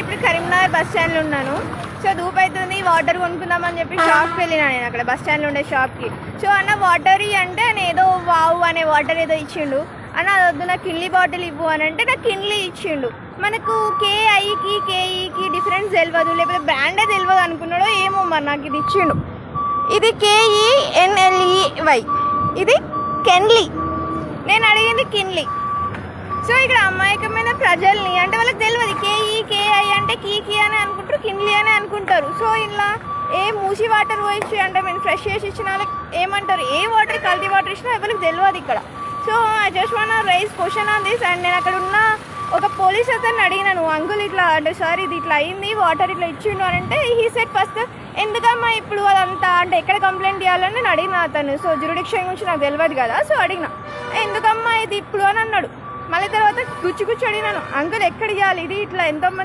ఇప్పుడు కరీంనగర్ బస్ స్టాండ్లో ఉన్నాను. సో ధూప్ అవుతుంది, వాటర్ కొనుక్కుందామని చెప్పి షాప్కి వెళ్ళినా నేను, అక్కడ బస్ స్టాండ్లో ఉండే షాప్కి. సో అన్న వాటర్ అంటే నేను ఏదో వావ్ అనే వాటర్ ఏదో ఇచ్చిండు. అన్న అదొద్దు, నాకు కిన్లీ బాటిల్ ఇవ్వు అని అంటే నాకు కిన్లీ ఇచ్చిండు. మనకు కేఐకి కేఈకి డిఫరెన్స్ తెలియదు, లేకపోతే బ్రాండే తెలియదు అనుకున్నాడో ఏమో, మరి నాకు ఇది ఇచ్చిండు. ఇది KENLEY, ఇది కెన్లీ, నేను అడిగింది కిన్లీ. సో ఇక్కడ అమాయకమైన ప్రజల్ని అంటే వాళ్ళకి తెలియదు KEKI అంటే కీ అని అనుకుంటారు, కిన్లీ అని అనుకుంటారు. సో ఇలా ఏ మూసి వాటర్ పోయిచ్చి అంటే మేము ఫ్రెష్ చేసి ఇచ్చిన వాళ్ళకి ఏమంటారు, ఏ వాటర్ కల్తీ వాటర్ ఇచ్చినా ఎవరికి తెలియదు ఇక్కడ. So I just want raise question on this. And నేను అక్కడ ఉన్న ఒక పోలీస్ అతన్ని అడిగినాను, అంకుల్ ఇట్లా అంటే సార్ ఇది ఇట్లా అయింది, వాటర్ ఇట్లా ఇచ్చిండు అని అంటే హీ సెడ్ ఫస్ట్ ఎందుకమ్మా ఇప్పుడు అదంతా అంటే ఎక్కడ కంప్లైంట్ చేయాలని నేను అడిగిన అతను. సో జ్యూరిడిక్షన్ గురించి నాకు తెలియదు కదా, సో అడిగిన ఎందుకమ్మా ఇది ఇప్పుడు అని అన్నాడు. మళ్ళీ తర్వాత గుచ్చి అడిగినాను, అంకుల్ ఎక్కడ ఇవ్వాలి ఇది ఇట్లా ఎంతోమంది